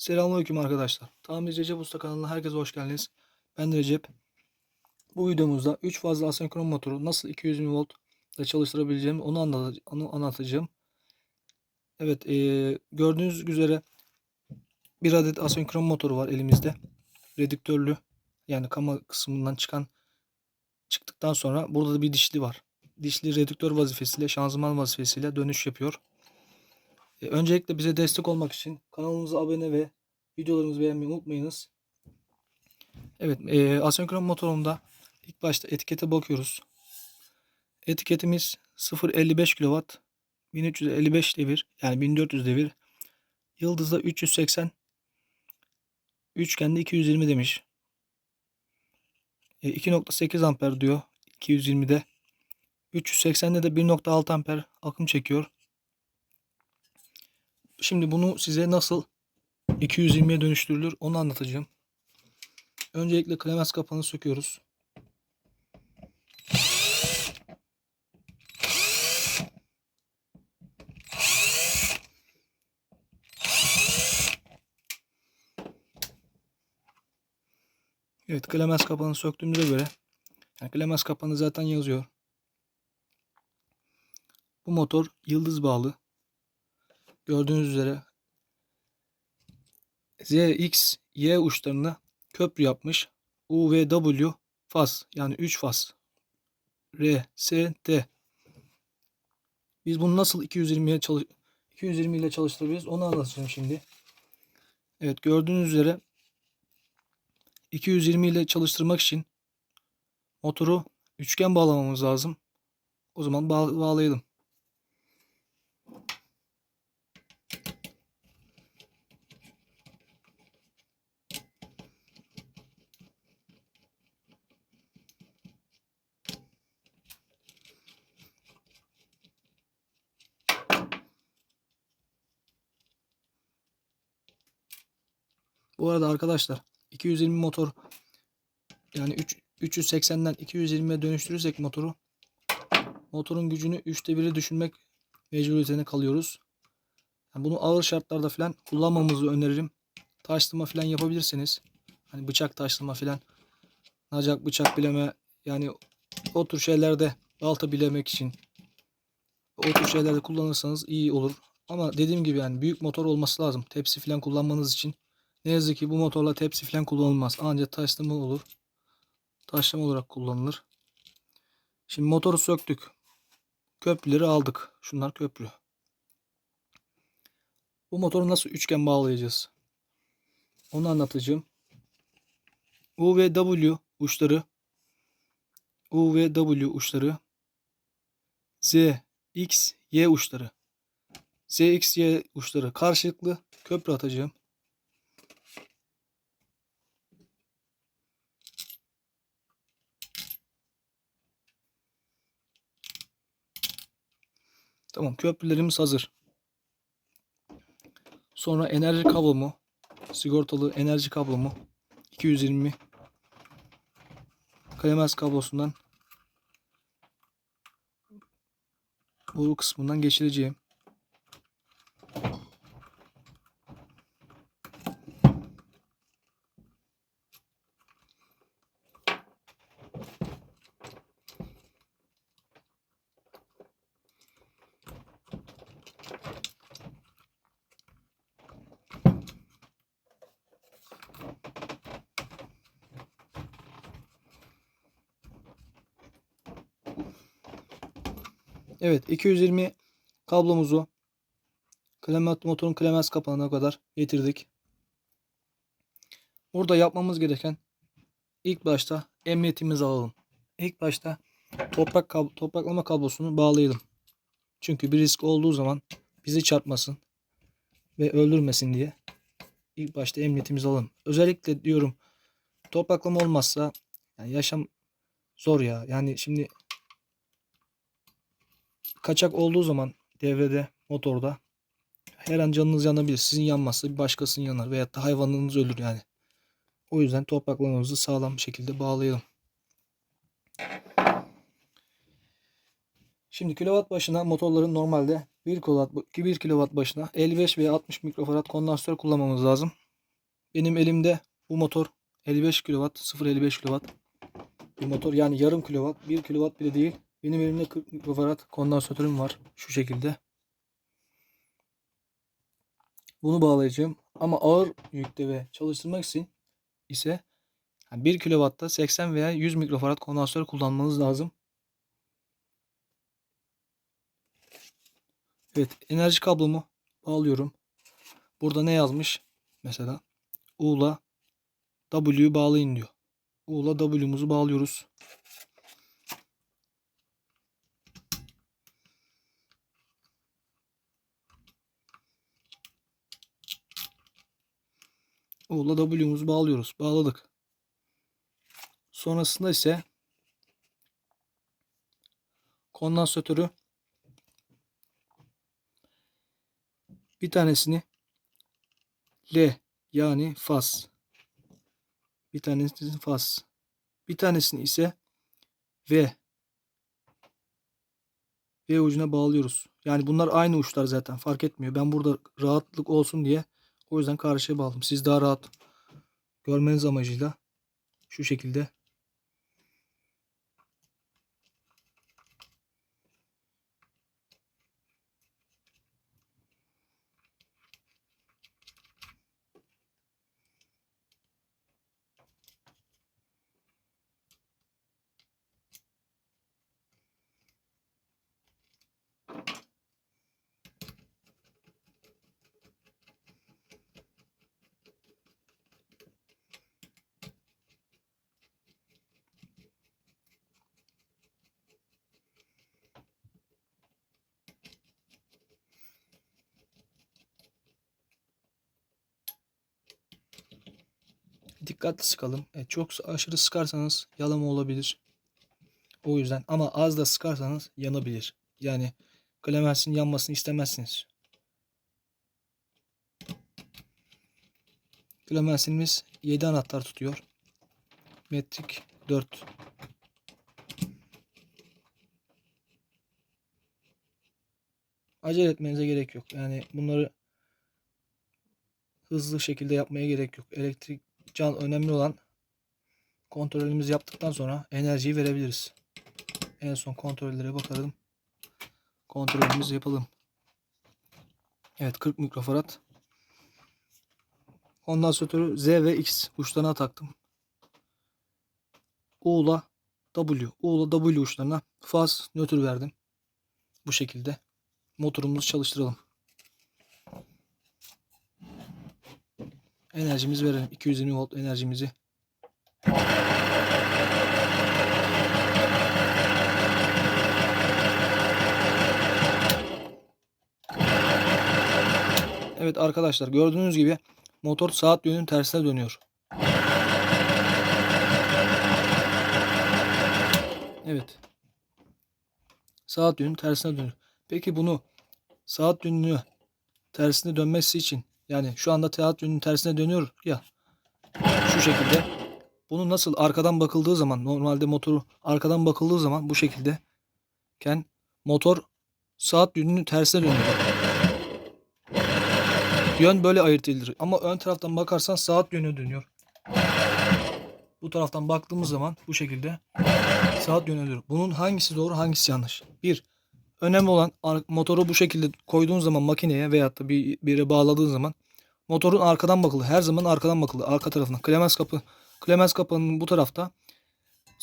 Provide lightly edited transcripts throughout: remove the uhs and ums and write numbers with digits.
Selamünaleyküm arkadaşlar. Tamirci Recep Usta kanalına herkese hoş geldiniz. Ben Recep. Bu videomuzda 3 fazla asenkron motoru nasıl 220 volt ile çalıştırabileceğim onu anlatacağım. Evet, gördüğünüz üzere bir adet asenkron motoru var elimizde. Redüktörlü, yani kama kısmından çıktıktan sonra burada da bir dişli var. Dişli redüktör vazifesiyle, şanzıman vazifesiyle dönüş yapıyor. Öncelikle bize destek olmak için kanalımıza abone ve videolarımızı beğenmeyi unutmayınız. Evet, asenkron motorumda ilk başta etikete bakıyoruz. Etiketimiz 0.55 kW, 1355 devir, yani 1400 devir. Yıldızda 380, üçgende 220 demiş. 2.8 amper diyor 220'de. 380'de de 1.6 amper akım çekiyor. Şimdi bunu size nasıl 220'ye dönüştürülür onu anlatacağım. Öncelikle klemens kapağını söküyoruz. Evet, klemens kapağını söktüğümüze göre, yani klemens kapağını zaten yazıyor. Bu motor yıldız bağlı. Gördüğünüz üzere Z, X, Y uçlarına köprü yapmış. U ve W faz, yani 3 faz. R, S, T. Biz bunu nasıl 220 ile çalıştırabiliriz onu anlatacağım şimdi. Evet, gördüğünüz üzere 220 ile çalıştırmak için motoru üçgen bağlamamız lazım. O zaman bağlayalım. Bu arada arkadaşlar, 220 motor, yani 380'den 220'ye dönüştürürsek motorun gücünü 3'te 1'i düşürmek mecburiyetine kalıyoruz. Yani bunu ağır şartlarda falan kullanmamızı öneririm. Taşlama falan yapabilirsiniz. Hani bıçak taşlama falan, nacak bıçak bileme, yani o tür şeylerde, balta bilemek için o tür şeylerde kullanırsanız iyi olur. Ama dediğim gibi yani büyük motor olması lazım tepsi falan kullanmanız için. Ne yazık ki bu motorla tepsi falan kullanılmaz. Ancak taşlama olur. Taşlama olarak kullanılır. Şimdi motoru söktük. Köprüleri aldık. Şunlar köprü. Bu motoru nasıl üçgen bağlayacağız onu anlatacağım. U ve W uçları, U ve W uçları, Z, X, Y uçları, Z, X, Y uçları karşılıklı köprü atacağım. Tamam, köprülerimiz hazır. Sonra enerji kablomu, sigortalı enerji kablomu 220 klemens kablosundan boru kısmından geçireceğim. Evet, 220 kablomuzu motorun klemens kapağına kadar getirdik. Burada yapmamız gereken, ilk başta emniyetimizi alalım. İlk başta topraklama kablosunu bağlayalım. Çünkü bir risk olduğu zaman bizi çarpmasın ve öldürmesin diye ilk başta emniyetimizi alalım. Özellikle diyorum, topraklama olmazsa yani yaşam zor ya. Yani şimdi kaçak olduğu zaman devrede, motorda her an canınız yanabilir. Sizin yanmazsa bir başkasının yanar veyahut da hayvanınız ölür yani. O yüzden topraklamamızı sağlam bir şekilde bağlayalım. Şimdi kilowatt başına motorların normalde 1 kilowatt başına 55 veya 60 mikrofarad kondansatör kullanmamız lazım. Benim elimde bu motor 55 kW, 0.55 kW bir motor, yani yarım kilowatt, 1 kW bile değil. Benim elimde 40 mikrofarad kondansatörüm var şu şekilde. Bunu bağlayacağım ama ağır yükte ve çalıştırmak için ise 1 kW'da 80 veya 100 mikrofarad kondansatör kullanmanız lazım. Evet, enerji kablomu bağlıyorum. Burada ne yazmış? Mesela U'la W'yu bağlayın diyor. U'la W'muzu bağlıyoruz. U'la W'muzu bağlıyoruz. Bağladık. Sonrasında ise kondansatörü, bir tanesini L, yani faz. Bir tanesini faz. Bir tanesini ise V. V ucuna bağlıyoruz. Yani bunlar aynı uçlar zaten, fark etmiyor. Ben burada rahatlık olsun diye o yüzden karşıya bağladım. Siz daha rahat görmeniz amacıyla şu şekilde. Dikkatli sıkalım. Çok aşırı sıkarsanız yalama olabilir. O yüzden, ama az da sıkarsanız yanabilir. Yani klemensin yanmasını istemezsiniz. Klemensinimiz 7 anahtar tutuyor. Metrik 4. Acele etmenize gerek yok. Yani bunları hızlı şekilde yapmaya gerek yok. Elektrik can, önemli olan kontrolümüzü yaptıktan sonra enerjiyi verebiliriz. En son kontrollere bakalım. Kontrolümüzü yapalım. Evet, 40 mikrofarad. Kondansatörü Z ve X uçlarına taktım. U'la W. U'la W uçlarına faz, nötr verdim. Bu şekilde. Motorumuzu çalıştıralım. Enerjimizi verelim. 220 volt enerjimizi. Evet arkadaşlar, gördüğünüz gibi motor saat yönünün tersine dönüyor. Evet. Saat yönünün tersine dönüyor. Peki bunu saat yönünü tersine dönmesi için, yani şu anda saat yönünün tersine dönüyor ya, şu şekilde. Bunu nasıl arkadan bakıldığı zaman, normalde motoru arkadan bakıldığı zaman bu şekildeyken motor saat yönünün tersine dönüyor. Yön böyle ayırt edilir. Ama ön taraftan bakarsan saat yönü dönüyor. Bu taraftan baktığımız zaman bu şekilde saat yönü dönüyor. Bunun hangisi doğru, hangisi yanlış? Bir, önemli olan motoru bu şekilde koyduğun zaman makineye veyahut da bir yere bağladığın zaman motorun arkadan bakılır. Her zaman arkadan bakılır. Arka tarafına. Klemens kapağının bu tarafta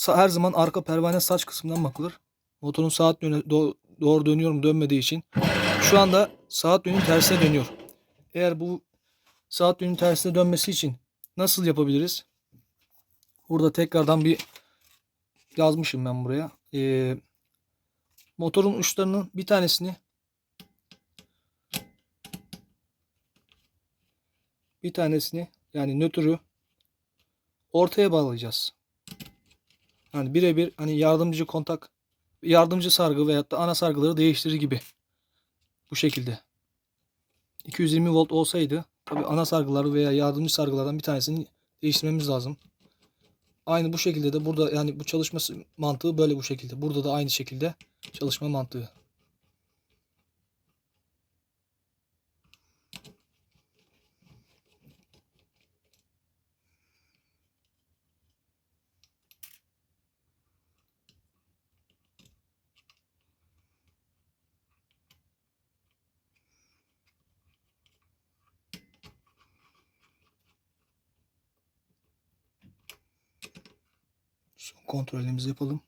her zaman arka pervane saç kısmından bakılır. Motorun saat yönü doğru dönüyor mu dönmediği için. Şu anda saat yönü tersine dönüyor. Eğer bu saat yönü tersine dönmesi için nasıl yapabiliriz? Burada tekrardan bir yazmışım ben buraya. Motorun uçlarının bir tanesini yani nötrü ortaya bağlayacağız. Hani birebir, hani yardımcı sargı veyahut da ana sargıları değiştirir gibi. Bu şekilde. 220 volt olsaydı tabi ana sargıları veya yardımcı sargılardan bir tanesini değiştirmemiz lazım. Aynı bu şekilde de burada, yani bu çalışması mantığı böyle bu şekilde. Burada da aynı şekilde çalışma mantığı. Son kontrolümüzü yapalım.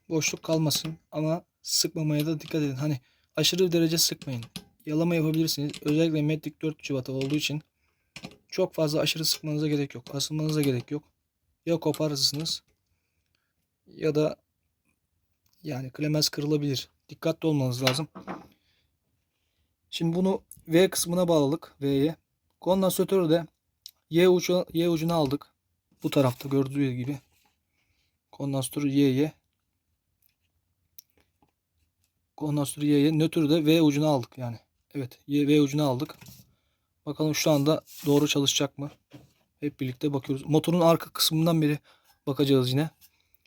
Boşluk kalmasın ama sıkmamaya da dikkat edin. Hani aşırı derece sıkmayın. Yalama yapabilirsiniz. Özellikle Matic 4 cıvata olduğu için çok fazla aşırı sıkmanıza gerek yok. Asılmanıza gerek yok. Ya koparırsınız ya da yani klemens kırılabilir. Dikkatli olmanız lazım. Şimdi bunu V kısmına bağladık. V'ye. Kondansatörü de Y ucuna aldık. Bu tarafta gördüğünüz gibi. Kondansatörü Y'ye. Kondansatörü Y'ye. Nötrü de V ucuna aldık yani. Evet. V ucuna aldık. Bakalım şu anda doğru çalışacak mı? Hep birlikte bakıyoruz. Motorun arka kısmından beri bakacağız yine.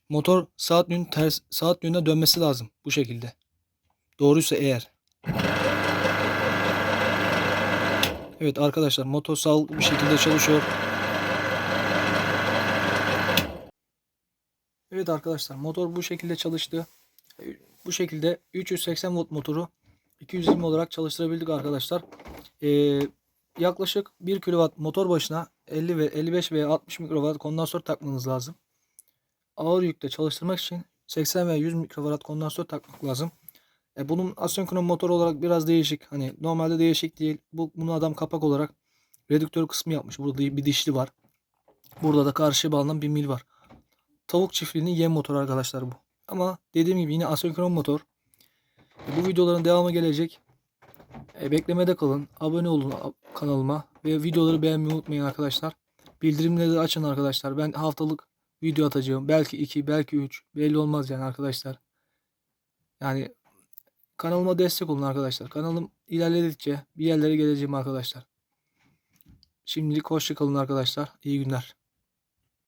Motor saat yönüne dönmesi lazım bu şekilde. Doğruysa eğer. Evet arkadaşlar, motor sağlıklı bir şekilde çalışıyor. Evet arkadaşlar, motor bu şekilde çalıştı. Bu şekilde 380 volt motoru 220 olarak çalıştırabildik arkadaşlar. Yaklaşık 1 kW motor başına 50 ve 55 veya 60 mikrowatt kondansatör takmanız lazım. Ağır yükte çalıştırmak için 80 veya 100 mikrowatt kondansatör takmak lazım. Bunun asenkron motor olarak biraz değişik. Hani normalde değişik değil. Bunu adam kapak olarak redüktör kısmı yapmış. Burada bir dişli var. Burada da karşıya bağlanan bir mil var. Tavuk çiftliğinin yem motoru arkadaşlar bu. Ama dediğim gibi yine asenkron motor. Bu videoların devamı gelecek. Beklemede kalın. Abone olun kanalıma. Ve videoları beğenmeyi unutmayın arkadaşlar. Bildirimleri de açın arkadaşlar. Ben haftalık video atacağım. Belki 2, belki 3. Belli olmaz yani arkadaşlar. Yani kanalıma destek olun arkadaşlar. Kanalım ilerledikçe bir yerlere geleceğim arkadaşlar. Şimdilik hoşça kalın arkadaşlar. İyi günler.